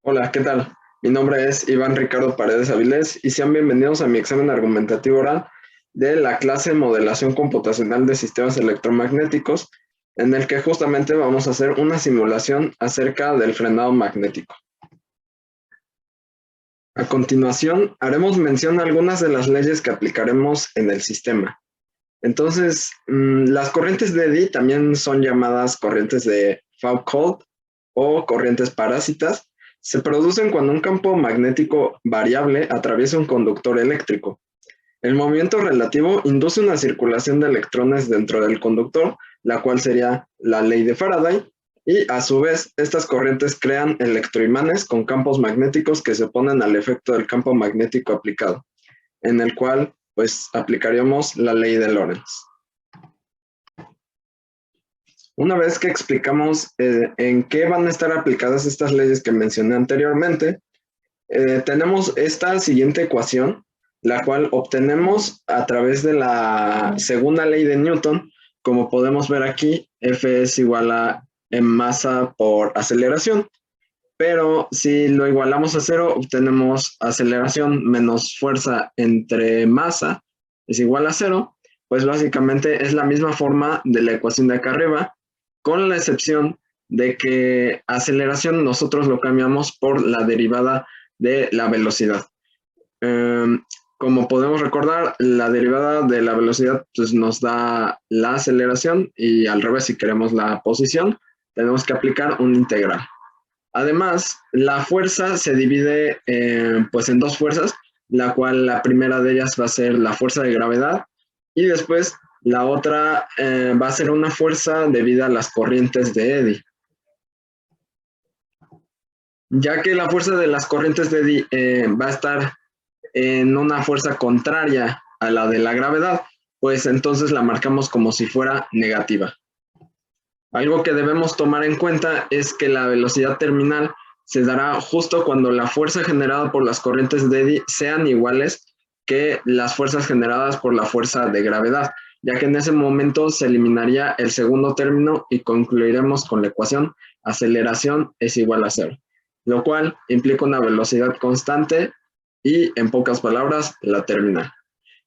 Hola, ¿qué tal? Mi nombre es Iván Ricardo Paredes Avilés y sean bienvenidos a mi examen argumentativo oral de la clase Modelación Computacional de Sistemas Electromagnéticos, en el que justamente vamos a hacer una simulación acerca del frenado magnético. A continuación, haremos mención a algunas de las leyes que aplicaremos en el sistema. Entonces, las corrientes de Eddy también son llamadas corrientes de Foucault o corrientes parásitas. Se producen cuando un campo magnético variable atraviesa un conductor eléctrico. El movimiento relativo induce una circulación de electrones dentro del conductor, la cual sería la ley de Faraday, y a su vez estas corrientes crean electroimanes con campos magnéticos que se oponen al efecto del campo magnético aplicado, en el cual pues aplicaríamos la ley de Lorentz. Una vez que explicamos en qué van a estar aplicadas estas leyes que mencioné anteriormente, tenemos esta siguiente ecuación, la cual obtenemos a través de la segunda ley de Newton. Como podemos ver aquí, F es igual a masa por aceleración, pero si lo igualamos a cero, obtenemos aceleración menos fuerza entre masa es igual a cero. Pues básicamente es la misma forma de la ecuación de acá arriba, con la excepción de que aceleración nosotros lo cambiamos por la derivada de la velocidad. Como podemos recordar, la derivada de la velocidad pues, nos da la aceleración, y al revés, si queremos la posición, tenemos que aplicar un integral. Además, la fuerza se divide pues en dos fuerzas, la cual la primera de ellas va a ser la fuerza de gravedad, y después la otra va a ser una fuerza debida a las corrientes de Eddy. Ya que la fuerza de las corrientes de Eddy va a estar en una fuerza contraria a la de la gravedad, pues entonces la marcamos como si fuera negativa. Algo que debemos tomar en cuenta es que la velocidad terminal se dará justo cuando la fuerza generada por las corrientes de Eddy sean iguales que las fuerzas generadas por la fuerza de gravedad, ya que en ese momento se eliminaría el segundo término y concluiremos con la ecuación aceleración es igual a cero, lo cual implica una velocidad constante y, en pocas palabras, la terminal.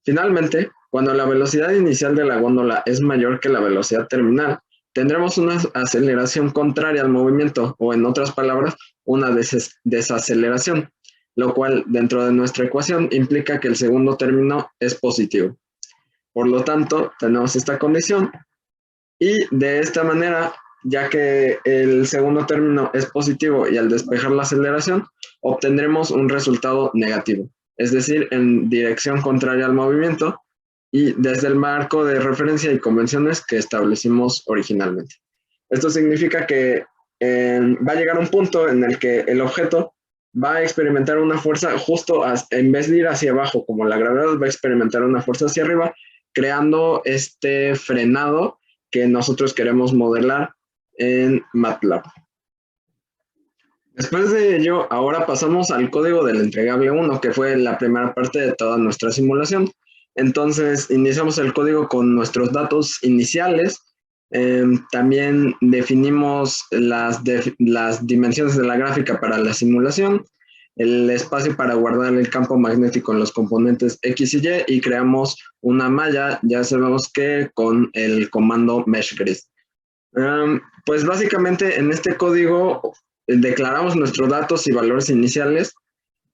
Finalmente, cuando la velocidad inicial de la góndola es mayor que la velocidad terminal, tendremos una aceleración contraria al movimiento, o en otras palabras, una desaceleración, lo cual dentro de nuestra ecuación implica que el segundo término es positivo. Por lo tanto, tenemos esta condición, y de esta manera, ya que el segundo término es positivo y al despejar la aceleración, obtendremos un resultado negativo, es decir, en dirección contraria al movimiento, y desde el marco de referencia y convenciones que establecimos originalmente. Esto significa que va a llegar un punto en el que el objeto va a experimentar una fuerza justo, en vez de ir hacia abajo como la gravedad, va a experimentar una fuerza hacia arriba, creando este frenado que nosotros queremos modelar en MATLAB. Después de ello, ahora pasamos al código del entregable 1, que fue la primera parte de toda nuestra simulación. Entonces, iniciamos el código con nuestros datos iniciales. También definimos las dimensiones de la gráfica para la simulación, el espacio para guardar el campo magnético en los componentes X y Y, y creamos una malla, ya sabemos que con el comando meshgrid. Pues básicamente en este código declaramos nuestros datos y valores iniciales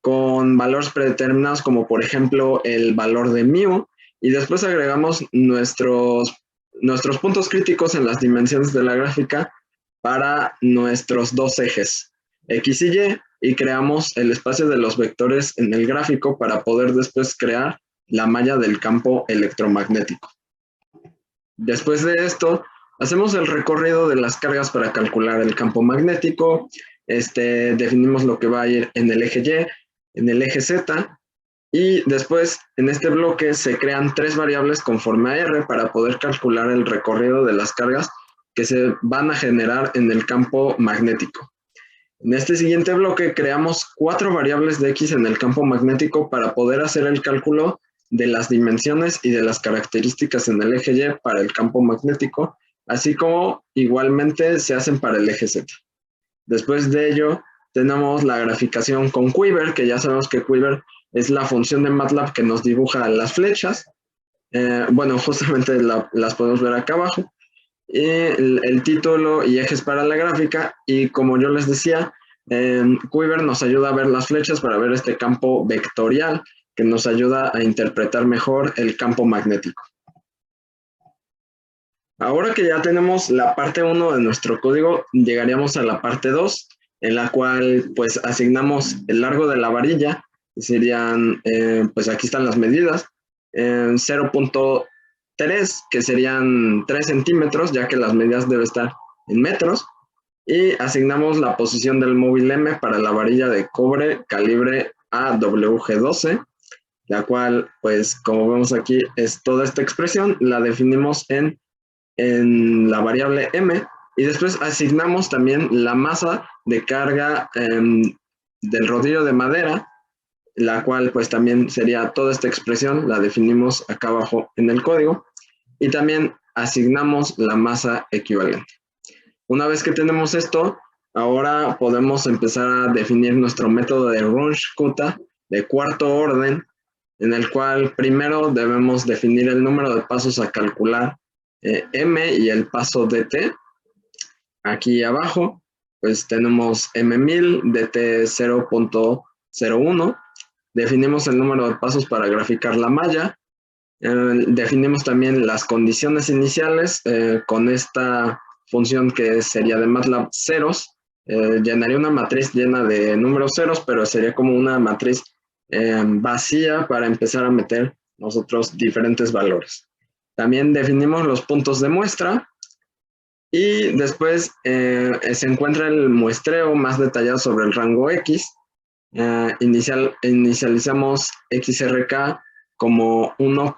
con valores predeterminados, como por ejemplo el valor de μ, y después agregamos nuestros puntos críticos en las dimensiones de la gráfica para nuestros dos ejes, X y creamos el espacio de los vectores en el gráfico para poder después crear la malla del campo electromagnético. Después de esto, hacemos el recorrido de las cargas para calcular el campo magnético. Definimos lo que va a ir en el eje Y, en el eje Z, y después en este bloque se crean tres variables conforme a R para poder calcular el recorrido de las cargas que se van a generar en el campo magnético. En este siguiente bloque creamos cuatro variables de X en el campo magnético para poder hacer el cálculo de las dimensiones y de las características en el eje Y para el campo magnético, así como igualmente se hacen para el eje Z. Después de ello, tenemos la graficación con Quiver, que ya sabemos que Quiver es la función de MATLAB que nos dibuja las flechas. Bueno, justamente las podemos ver acá abajo. Y el título y ejes para la gráfica. Y como yo les decía, Quiver nos ayuda a ver las flechas para ver este campo vectorial que nos ayuda a interpretar mejor el campo magnético. Ahora que ya tenemos la parte 1 de nuestro código, llegaríamos a la parte 2, en la cual pues asignamos el largo de la varilla, que serían, pues aquí están las medidas, 0.3, que serían 3 centímetros, ya que las medidas deben estar en metros, y asignamos la posición del móvil M para la varilla de cobre calibre AWG12, la cual, pues como vemos aquí, es toda esta expresión, la definimos en la variable m, y después asignamos también la masa de carga del rodillo de madera, la cual pues también sería toda esta expresión, la definimos acá abajo en el código, y también asignamos la masa equivalente. Una vez que tenemos esto, ahora podemos empezar a definir nuestro método de Runge-Kutta de cuarto orden, en el cual primero debemos definir el número de pasos a calcular m y el paso dt. Aquí abajo pues tenemos m1000, dt 0.01. Definimos el número de pasos para graficar la malla. Definimos también las condiciones iniciales con esta función que sería de MATLAB ceros. Llenaría una matriz llena de números ceros, pero sería como una matriz vacía para empezar a meter nosotros diferentes valores. También definimos los puntos de muestra y después se encuentra el muestreo más detallado sobre el rango X. Inicializamos XRK como 1,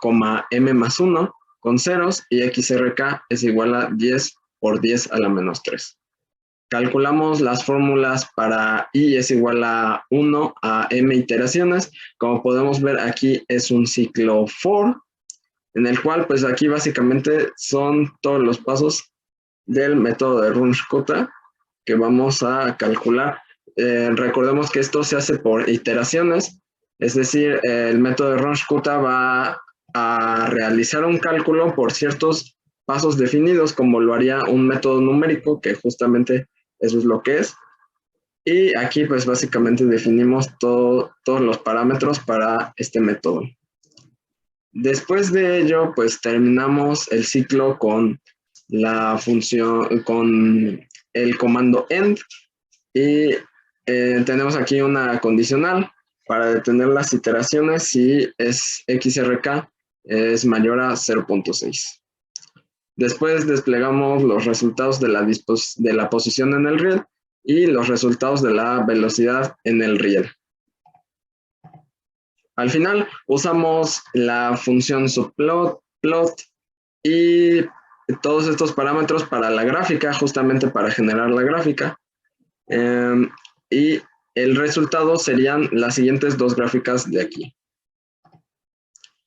m más 1 con ceros y XRK es igual a 10 por 10 a la menos 3. Calculamos las fórmulas para I es igual a 1 a m iteraciones. Como podemos ver aquí es un ciclo for, en el cual pues aquí básicamente son todos los pasos del método de Runge-Kutta que vamos a calcular. Recordemos que esto se hace por iteraciones, es decir, el método de Runge-Kutta va a realizar un cálculo por ciertos pasos definidos, como lo haría un método numérico, que justamente eso es lo que es. Y aquí pues básicamente definimos todos los parámetros para este método. Después de ello, pues terminamos el ciclo con la función, con el comando end, y tenemos aquí una condicional para detener las iteraciones si es XRK es mayor a 0.6. Después desplegamos los resultados de la posición en el riel y los resultados de la velocidad en el riel. Al final usamos la función subplot, plot y todos estos parámetros para la gráfica, justamente para generar la gráfica. Y el resultado serían las siguientes dos gráficas de aquí.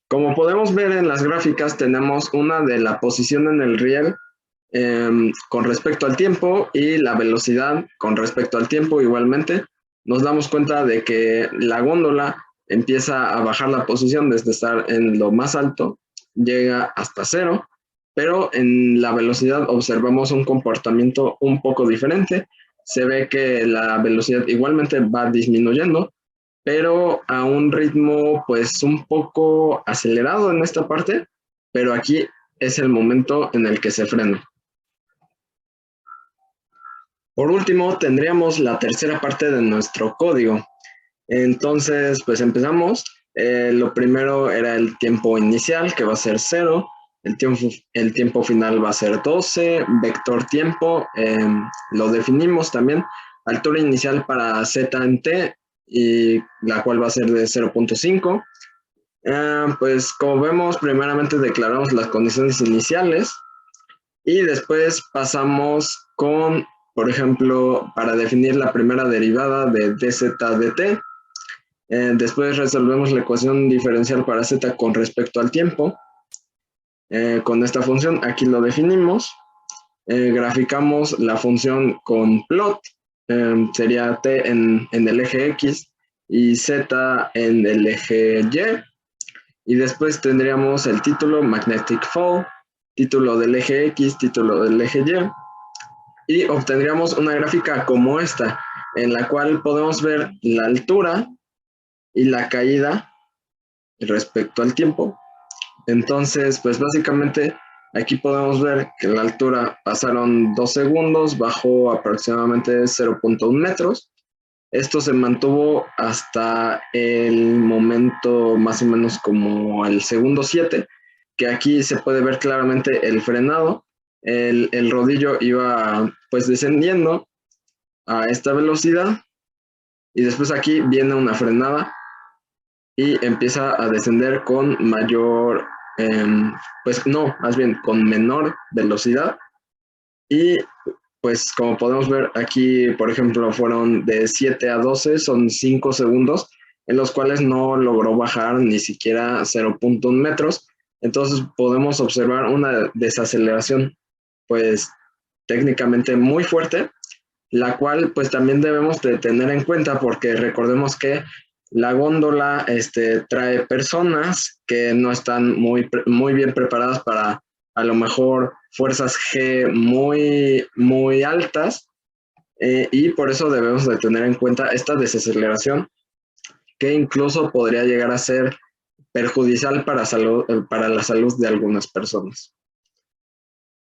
Como podemos ver en las gráficas, tenemos una de la posición en el riel con respecto al tiempo y la velocidad con respecto al tiempo igualmente. Nos damos cuenta de que la góndola empieza a bajar la posición desde estar en lo más alto, llega hasta 0, pero en la velocidad observamos un comportamiento un poco diferente. Se ve que la velocidad igualmente va disminuyendo, pero a un ritmo pues un poco acelerado en esta parte, pero aquí es el momento en el que se frena. Por último, tendríamos la tercera parte de nuestro código. Entonces, pues empezamos. Lo primero era el tiempo inicial, que va a ser 0. El tiempo final va a ser 12. Vector tiempo, lo definimos también. Altura inicial para z en t, y la cual va a ser de 0.5. Pues como vemos, primeramente declaramos las condiciones iniciales y después pasamos con, por ejemplo, para definir la primera derivada de dz dt. Después resolvemos la ecuación diferencial para z con respecto al tiempo. Con esta función aquí lo definimos. Graficamos la función con plot sería T en el eje X y Z en el eje Y. Y después tendríamos el título Magnetic Fall, título del eje X, título del eje Y, y obtendríamos una gráfica como esta, en la cual podemos ver la altura y la caída respecto al tiempo. Entonces, pues básicamente aquí podemos ver que la altura pasaron 2 segundos, bajó aproximadamente 0.1 metros. Esto se mantuvo hasta el momento más o menos como el segundo 7, que aquí se puede ver claramente el frenado. El rodillo iba pues descendiendo a esta velocidad y después aquí viene una frenada y empieza a descender con mayor, pues no, más bien con menor velocidad. Y pues como podemos ver aquí, por ejemplo, fueron de 7 a 12, son 5 segundos, en los cuales no logró bajar ni siquiera 0.1 metros. Entonces podemos observar una desaceleración, pues técnicamente muy fuerte, la cual pues también debemos de tener en cuenta porque recordemos que la góndola trae personas que no están muy bien preparadas para a lo mejor fuerzas G muy altas, y por eso debemos de tener en cuenta esta desaceleración que incluso podría llegar a ser perjudicial para la salud de algunas personas.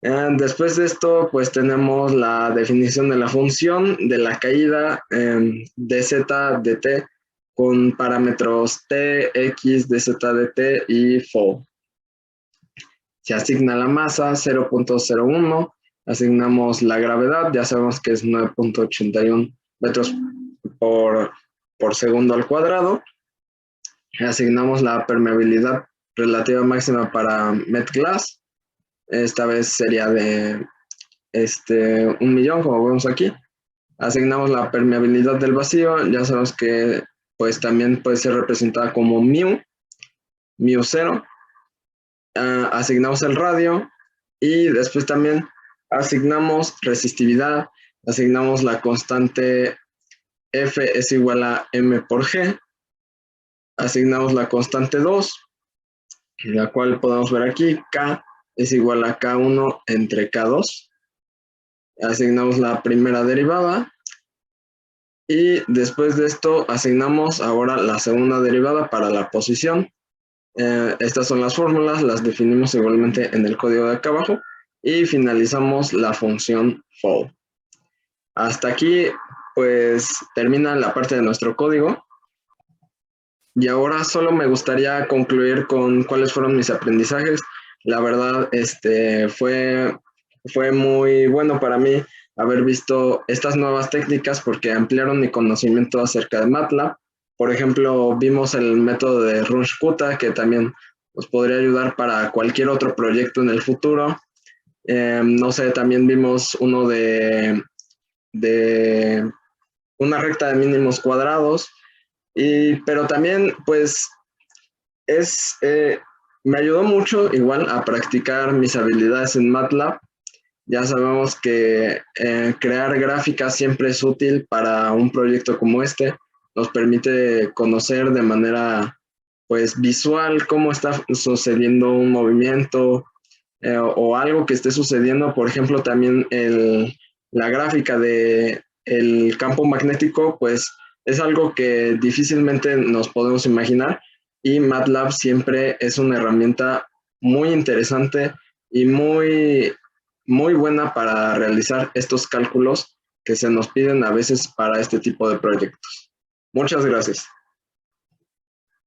Después de esto, pues tenemos la definición de la función de la caída dz dt con parámetros t, x, dz dt y fall. Se asigna la masa 0.01, asignamos la gravedad, ya sabemos que es 9.81 metros por segundo al cuadrado. Asignamos la permeabilidad relativa máxima para MetGlass. Esta vez sería de 1.000.000, como vemos aquí. Asignamos la permeabilidad del vacío, ya sabemos que pues también puede ser representada como mu 0. Asignamos el radio y después también asignamos resistividad, asignamos la constante F es igual a M por G, asignamos la constante 2, la cual podemos ver aquí, K es igual a K1 entre K2. Asignamos la primera derivada y después de esto asignamos ahora la segunda derivada para la posición. Estas son las fórmulas, las definimos igualmente en el código de acá abajo y finalizamos la función fall. Hasta aquí pues termina la parte de nuestro código y ahora solo me gustaría concluir con cuáles fueron mis aprendizajes. La verdad fue muy bueno para mí haber visto estas nuevas técnicas porque ampliaron mi conocimiento acerca de MATLAB. Por ejemplo, vimos el método de Runge-Kutta, que también nos podría ayudar para cualquier otro proyecto en el futuro. No sé, también vimos uno de una recta de mínimos cuadrados, pero también pues me ayudó mucho igual a practicar mis habilidades en MATLAB. Ya sabemos que crear gráficas siempre es útil para un proyecto como este. Nos permite conocer de manera pues visual cómo está sucediendo un movimiento o algo que esté sucediendo. Por ejemplo, también la gráfica del campo magnético pues es algo que difícilmente nos podemos imaginar y MATLAB siempre es una herramienta muy interesante y muy buena para realizar estos cálculos que se nos piden a veces para este tipo de proyectos. Muchas gracias.